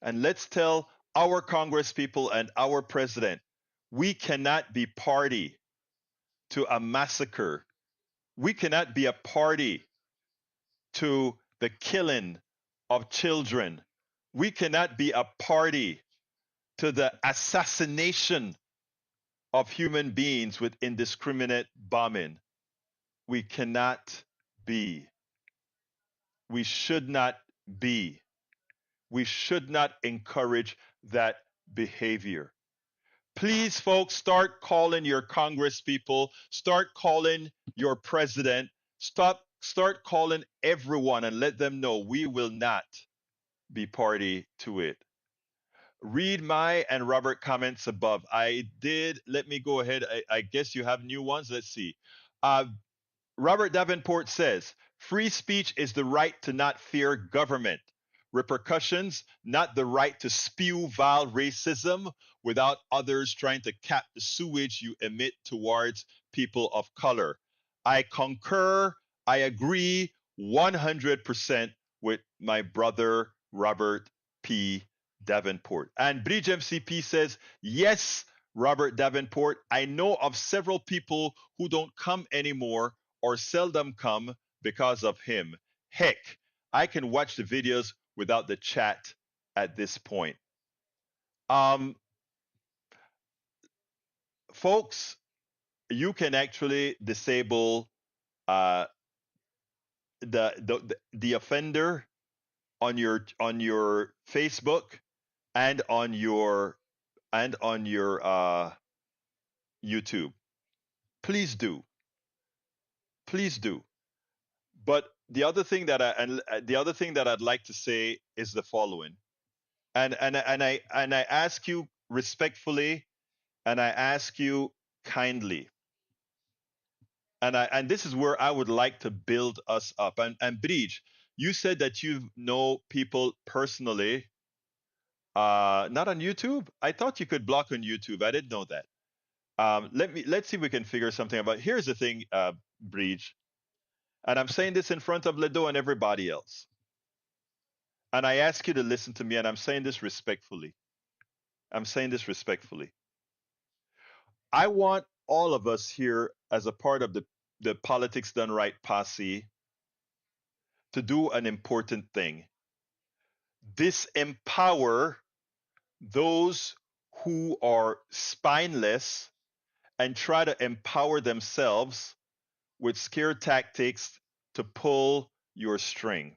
and let's tell our Congress people and our president, we cannot be party to a massacre. We cannot be a party to the killing of children. We cannot be a party to the assassination of human beings with indiscriminate bombing. We cannot be. We should not be. We should not encourage that behavior. Please, folks, start calling your Congress people, start calling your president, start calling everyone and let them know we will not be party to it. Read my and Robert comments above. Let me go ahead. I guess you have new ones. Let's see. Robert Davenport says, free speech is the right to not fear government repercussions, not the right to spew vile racism without others trying to cap the sewage you emit towards people of color. I concur, I agree 100% with my brother Robert P. Davenport. And Bridge MCP says, yes, Robert Davenport, I know of several people who don't come anymore or seldom come because of him. Heck, I can watch the videos without the chat at this point. Folks, you can actually disable the offender on your Facebook and on your YouTube. Please do. Please do. But the other thing that I'd like to say is the following. And I ask you respectfully, and I ask you kindly. And this is where I would like to build us up. And Bridge, you said that you know people personally, not on YouTube. I thought you could block on YouTube. I didn't know that. Let's see if we can figure something out. Here's the thing, Bridge, and I'm saying this in front of Ledo and everybody else. And I ask you to listen to me, and I'm saying this respectfully. I want all of us here as a part of the the Politics Done Right posse to do an important thing. Disempower those who are spineless and try to empower themselves with scare tactics to pull your string.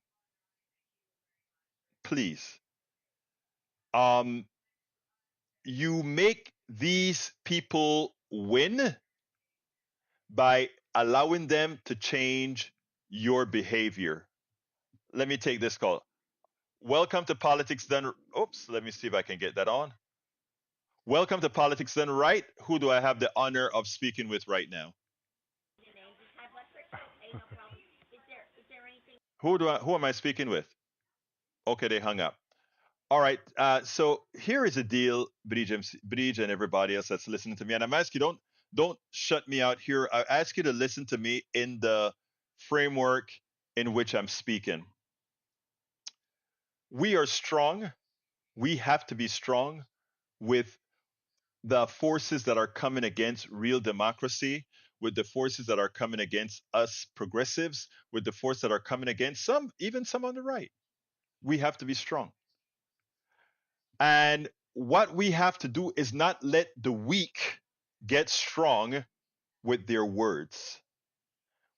Please. You make these people win by allowing them to change your behavior. Let me take this call. Welcome to Politics Done. Oops, let me see if I can get that on. Welcome to Politics Done Right. Who do I have the honor of speaking with right now? Who am I speaking with? Okay, they hung up. All right. So here is the deal, Bridge and everybody else that's listening to me. And I'm asking you, don't shut me out here. I ask you to listen to me in the framework in which I'm speaking. We are strong. We have to be strong with the forces that are coming against real democracy, with the forces that are coming against us progressives, with the forces that are coming against even some on the right. We have to be strong. And what we have to do is not let the weak get strong with their words.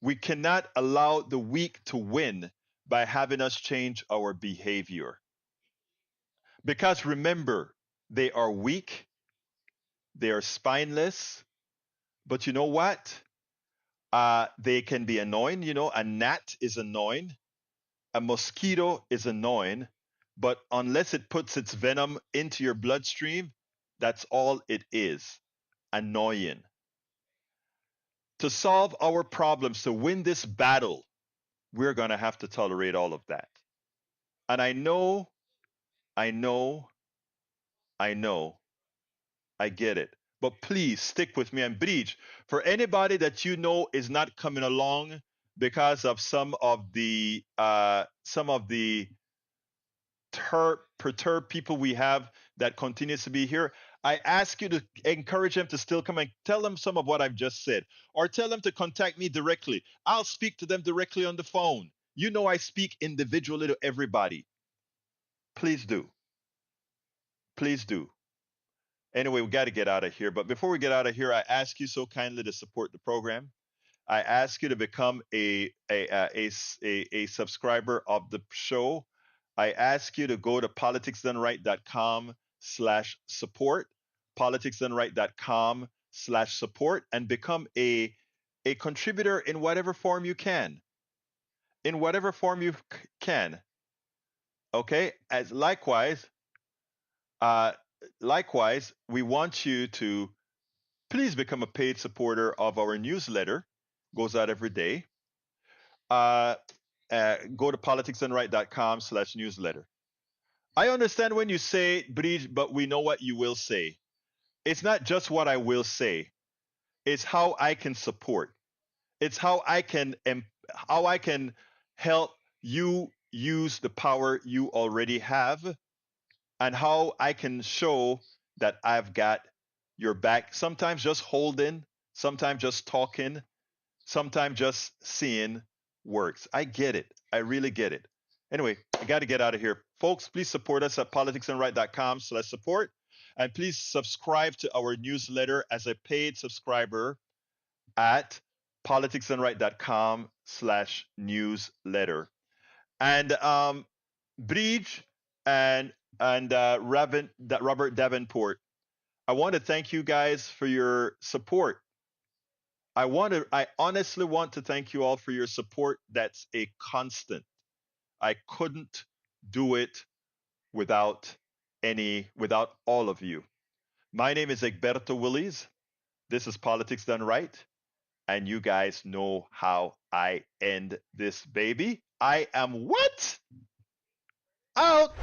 We cannot allow the weak to win by having us change our behavior. Because remember, they are weak, they are spineless, but you know what? They can be annoying. You know, a gnat is annoying, a mosquito is annoying, but unless it puts its venom into your bloodstream, that's all it is, annoying. To solve our problems, to win this battle, we're going to have to tolerate all of that. And I know, I get it. But please stick with me and Bridge. For anybody that you know is not coming along because of some of the perturbed people we have that continues to be here, I ask you to encourage them to still come and tell them some of what I've just said, or tell them to contact me directly. I'll speak to them directly on the phone. You know I speak individually to everybody. Please do. Please do. Anyway, we got to get out of here. But before we get out of here, I ask you so kindly to support the program. I ask you to become a subscriber of the show. I ask you to go to politicsdoneright.com/support, politicsdoneright.com/support, and become a contributor in whatever form you can. In whatever form you can. Okay? As likewise, we want you to please become a paid supporter of our newsletter. Goes out every day. Go to politicsdoneright.com/newsletter. I understand when you say, Bridge, but we know what you will say. It's not just what I will say. It's how I can support. It's how I can help you use the power you already have, and how I can show that I've got your back. Sometimes just holding, sometimes just talking, sometimes just seeing works. I get it. I really get it. Anyway, I got to get out of here. Folks, please support us at politicsdoneright.com/support. And please subscribe to our newsletter as a paid subscriber at politicsdoneright.com/newsletter. And Bridge and Robert Davenport, I want to thank you guys for your support. I honestly want to thank you all for your support. That's a constant. I couldn't do it without all of you. My name is Egberto Willies. This is Politics Done Right. And you guys know how I end this baby. I am what? Out.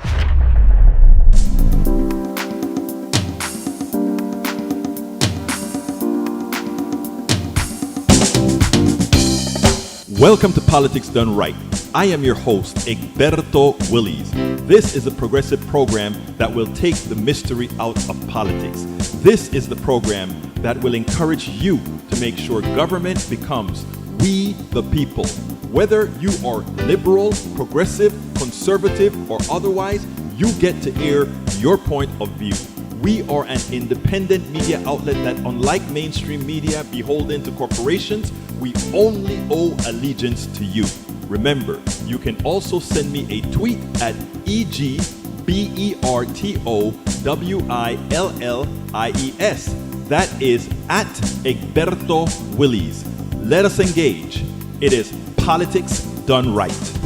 Welcome to Politics Done Right. I am your host, Egberto Willies. This is a progressive program that will take the mystery out of politics. This is the program that will encourage you to make sure government becomes we the people. Whether you are liberal, progressive, conservative, or otherwise, you get to air your point of view. We are an independent media outlet that, unlike mainstream media beholden to corporations, we only owe allegiance to you. Remember, you can also send me a tweet at EGBERTOWILLIES. That is at Egberto Willies. Let us engage. It is politics done right.